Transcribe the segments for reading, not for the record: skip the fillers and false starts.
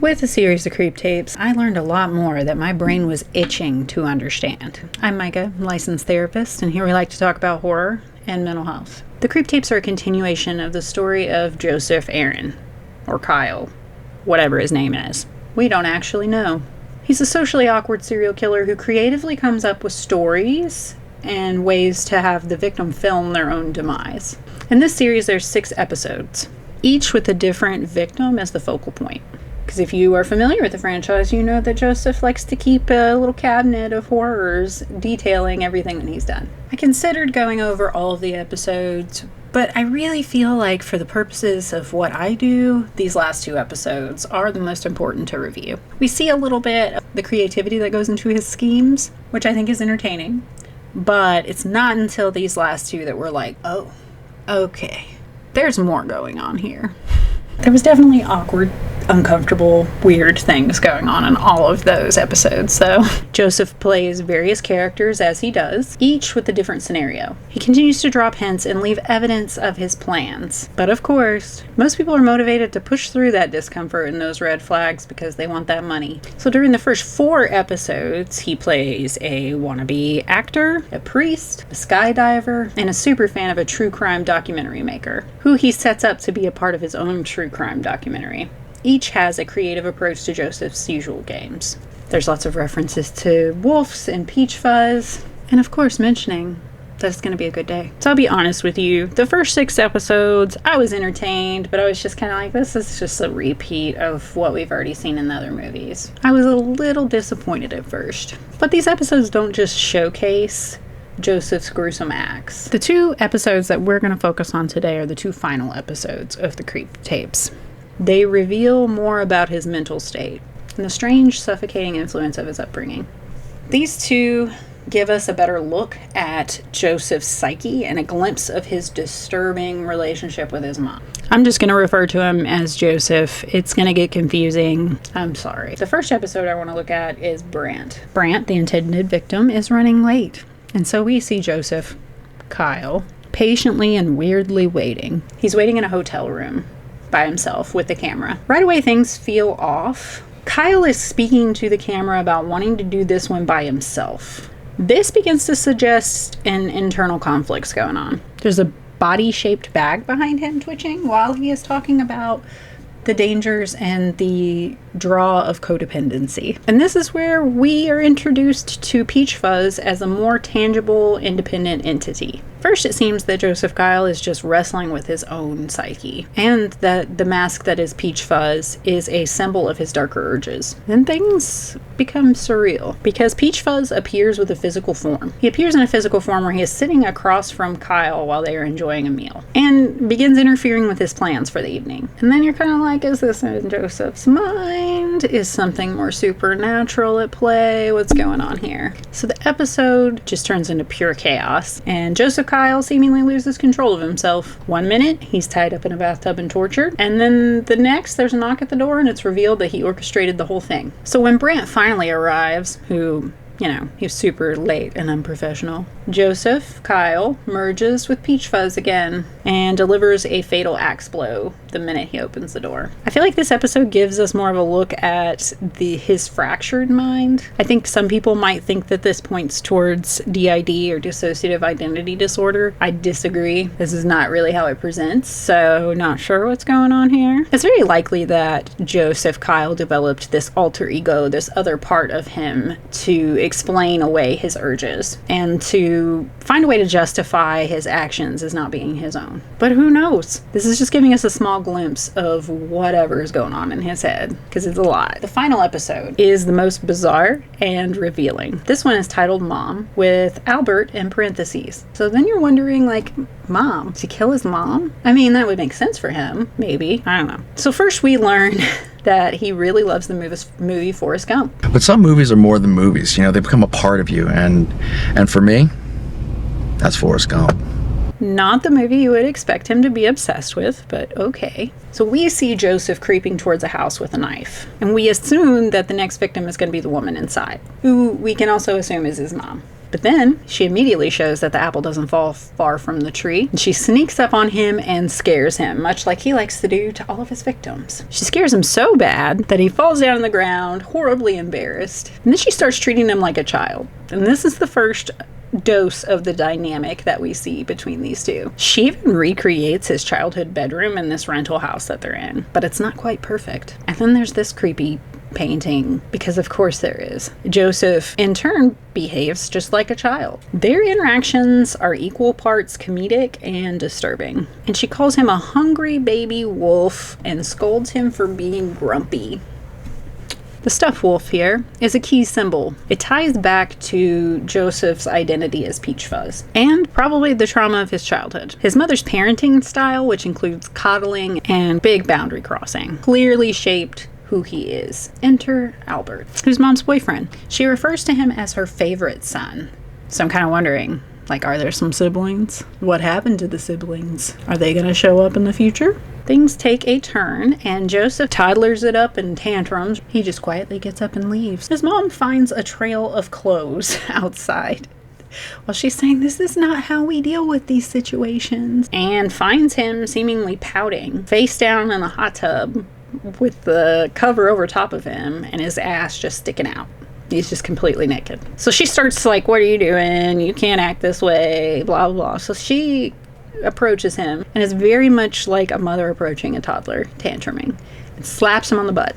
With a series of creep tapes, I learned a lot more that my brain was itching to understand. I'm Micah, licensed therapist, and here we like to talk about horror and mental health. The creep tapes are a continuation of the story of Josef Aaron, or Kyle, whatever his name is. We don't actually know. He's a socially awkward serial killer who creatively comes up with stories and ways to have the victim film their own demise. In this series, there's 6 episodes, each with a different victim as the focal point. Because if you are familiar with the franchise, you know that Josef likes to keep a little cabinet of horrors detailing everything that he's done. I considered going over all of the episodes, but I really feel like for the purposes of what I do, these last 2 episodes are the most important to review. We see a little bit of the creativity that goes into his schemes, which I think is entertaining, but it's not until these last 2 that we're like, oh, okay, there's more going on here. There was definitely awkward, uncomfortable, weird things going on in all of those episodes, though. Josef plays various characters as he does, each with a different scenario. He continues to drop hints and leave evidence of his plans. But of course, most people are motivated to push through that discomfort and those red flags because they want that money. So during the first 4 episodes, he plays a wannabe actor, a priest, a skydiver, and a super fan of a true crime documentary maker, who he sets up to be a part of his own true crime documentary. Each has a creative approach to Josef's usual games. There's lots of references to wolves and peach fuzz, and of course mentioning that it's going to be a good day. So I'll be honest with you, the first 6 episodes, I was entertained, but I was just kind of like, this is just a repeat of what we've already seen in the other movies. I was a little disappointed at first. But these episodes don't just showcase Josef's gruesome acts. The 2 episodes that we're going to focus on today are the 2 final episodes of the creep tapes. They reveal more about his mental state and the strange, suffocating influence of his upbringing. These 2 give us a better look at Josef's psyche and a glimpse of his disturbing relationship with his mom. I'm just going to refer to him as Josef. It's going to get confusing. I'm sorry. The first episode I want to look at is Brant. Brant, the intended victim, is running late. And so we see Josef, Kyle, patiently and weirdly waiting. He's waiting in a hotel room by himself with the camera. Right away, things feel off. Kyle is speaking to the camera about wanting to do this one by himself. This begins to suggest an internal conflict's going on. There's a body-shaped bag behind him twitching while he is talking about the dangers and the draw of codependency. And this is where we are introduced to Peach Fuzz as a more tangible, independent entity. First, it seems that Josef Kyle is just wrestling with his own psyche, and that the mask that is Peach Fuzz is a symbol of his darker urges. Then things become surreal, because Peach Fuzz appears with a physical form. He appears in a physical form where he is sitting across from Kyle while they are enjoying a meal, and begins interfering with his plans for the evening. And then you're kind of like, is this in Josef's mind? Is something more supernatural at play? What's going on here? So the episode just turns into pure chaos, and Josef Kyle seemingly loses control of himself. One minute, he's tied up in a bathtub and tortured, and then the next, there's a knock at the door and it's revealed that he orchestrated the whole thing. So when Brant finally arrives, who, he was super late and unprofessional, Josef Kyle merges with Peach Fuzz again and delivers a fatal axe blow the minute he opens the door. I feel like this episode gives us more of a look at his fractured mind. I think some people might think that this points towards DID or dissociative identity disorder. I disagree. This is not really how it presents, so not sure what's going on here. It's very likely that Josef Kyle developed this alter ego, this other part of him, to explain away his urges and to find a way to justify his actions as not being his own. But who knows? This is just giving us a small glimpse of whatever is going on in his head, because it's a lot. The final episode is the most bizarre and revealing. This one is titled Mom, with Albert in parentheses. So then you're wondering, like, Mom? To kill his mom? I mean, that would make sense for him, maybe. I don't know. So first we learn that he really loves the movie Forrest Gump. But some movies are more than movies. They become a part of you. And for me, that's Forrest Gump. Not the movie you would expect him to be obsessed with, but okay. So we see Josef creeping towards a house with a knife, and we assume that the next victim is going to be the woman inside, who we can also assume is his mom. But then she immediately shows that the apple doesn't fall far from the tree. And she sneaks up on him and scares him, much like he likes to do to all of his victims. She scares him so bad that he falls down on the ground, horribly embarrassed. And then she starts treating him like a child. And this is the first dose of the dynamic that we see between these two. She even recreates his childhood bedroom in this rental house that they're in, but it's not quite perfect. And then there's this creepy painting, because of course there is. Josef, in turn, behaves just like a child. Their interactions are equal parts comedic and disturbing. And she calls him a hungry baby wolf and scolds him for being grumpy. The stuffed wolf here is a key symbol. It ties back to Josef's identity as Peach Fuzz, and probably the trauma of his childhood. His mother's parenting style, which includes coddling and big boundary crossing, clearly shaped who he is. Enter Albert, who's Mom's boyfriend. She refers to him as her favorite son. So I'm kind of wondering, like, are there some siblings? What happened to the siblings? Are they going to show up in the future? Things take a turn, and Josef toddlers it up in tantrums. He just quietly gets up and leaves. His mom finds a trail of clothes outside. Well, she's saying this is not how we deal with these situations, and finds him seemingly pouting, face down in the hot tub with the cover over top of him and his ass just sticking out. He's just completely naked. So she starts like, what are you doing? You can't act this way, blah, blah, blah. So she approaches him and is very much like a mother approaching a toddler, tantruming, and slaps him on the butt.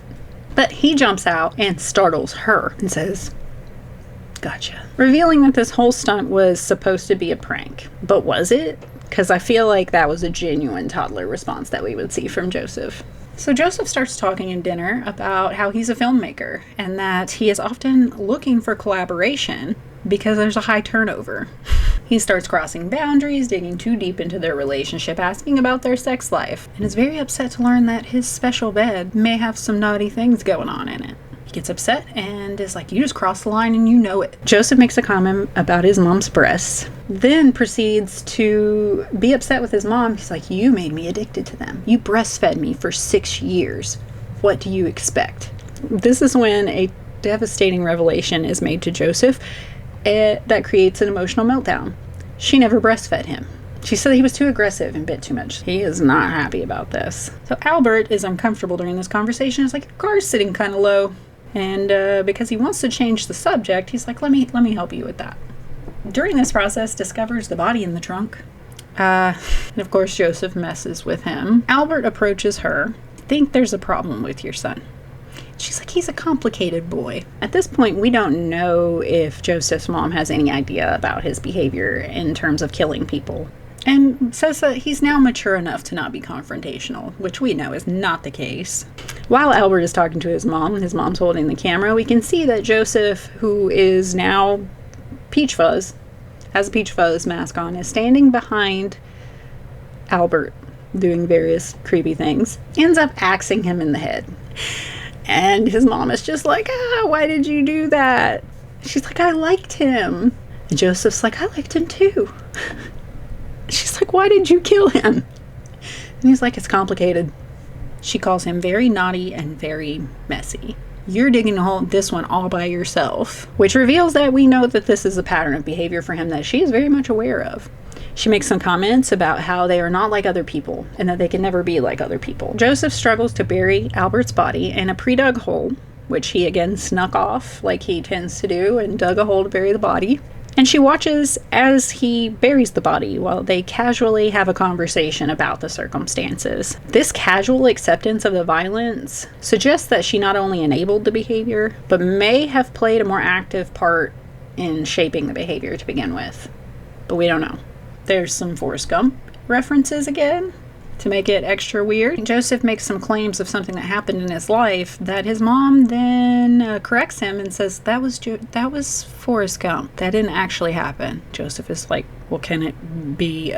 But he jumps out and startles her and says, gotcha. Revealing that this whole stunt was supposed to be a prank. But was it? Because I feel like that was a genuine toddler response that we would see from Josef. So Josef starts talking in dinner about how he's a filmmaker and that he is often looking for collaboration because there's a high turnover. He starts crossing boundaries, digging too deep into their relationship, asking about their sex life, and is very upset to learn that his special bed may have some naughty things going on in it. He gets upset and is like, you just crossed the line and you know it. Josef makes a comment about his mom's breasts, then proceeds to be upset with his mom. He's like, you made me addicted to them. You breastfed me for 6 years. What do you expect? This is when a devastating revelation is made to Josef that creates an emotional meltdown. She never breastfed him. She said he was too aggressive and bit too much. He is not happy about this. So Albert is uncomfortable during this conversation. It's like, your car's sitting kind of low. And because he wants to change the subject, he's like, let me help you with that. During this process, discovers the body in the trunk. And of course, Josef messes with him. Albert approaches her. I think there's a problem with your son. She's like, he's a complicated boy. At this point, we don't know if Josef's mom has any idea about his behavior in terms of killing people. And says that he's now mature enough to not be confrontational, which we know is not the case. While Albert is talking to his mom's holding the camera, we can see that Josef, who is now Peach Fuzz, has a Peach Fuzz mask on, is standing behind Albert, doing various creepy things, ends up axing him in the head. And his mom is just like, why did you do that? She's like, I liked him. And Joseph's like, I liked him too. She's like, why did you kill him? And he's like, it's complicated. She calls him very naughty and very messy. You're digging this one all by yourself, which reveals that we know that this is a pattern of behavior for him that she is very much aware of. She makes some comments about how they are not like other people and that they can never be like other people. Josef struggles to bury Albert's body in a pre-dug hole, which he again snuck off like he tends to do and dug a hole to bury the body. And she watches as he buries the body while they casually have a conversation about the circumstances. This casual acceptance of the violence suggests that she not only enabled the behavior, but may have played a more active part in shaping the behavior to begin with. But we don't know. There's some Forrest Gump references again to make it extra weird. Josef makes some claims of something that happened in his life that his mom then corrects him and says, that was Forrest Gump. That didn't actually happen. Josef is like, well, can it be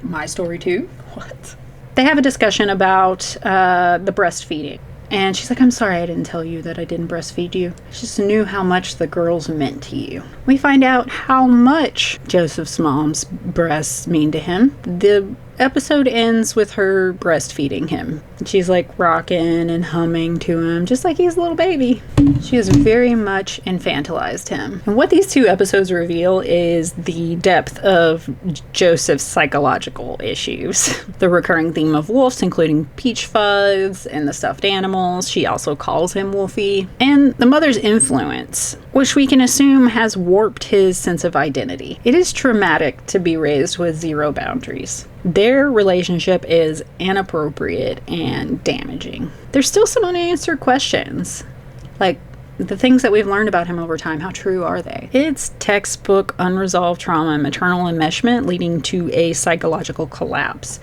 my story too? What? They have a discussion about the breastfeeding. And she's like, I'm sorry I didn't tell you that I didn't breastfeed you. I just knew how much the girls meant to you. We find out how much Josef's mom's breasts mean to him. The episode ends with her breastfeeding him. She's like rocking and humming to him, just like he's a little baby. She has very much infantilized him. And what these two episodes reveal is the depth of Joseph's psychological issues. The recurring theme of wolves, including peach fuzz and the stuffed animals. She also calls him Wolfie. And the mother's influence, which we can assume has warped his sense of identity. It is traumatic to be raised with zero boundaries. Their relationship is inappropriate and damaging. There's still some unanswered questions. Like, the things that we've learned about him over time, how true are they? It's textbook unresolved trauma and maternal enmeshment leading to a psychological collapse.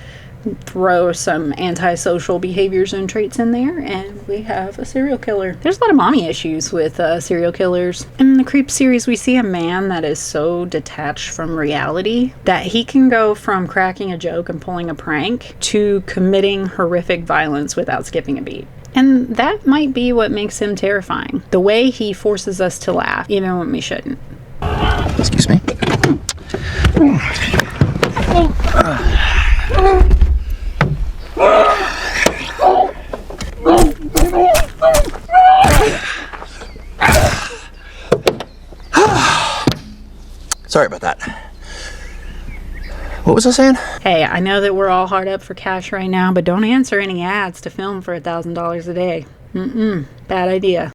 Throw some antisocial behaviors and traits in there, and we have a serial killer. There's a lot of mommy issues with serial killers. In the Creep series, we see a man that is so detached from reality that he can go from cracking a joke and pulling a prank to committing horrific violence without skipping a beat. And that might be what makes him terrifying. The way he forces us to laugh, even when we shouldn't. Excuse me. Sorry about that. What was I saying? Hey, I know that we're all hard up for cash right now, but don't answer any ads to film for $1,000 a day. Bad idea.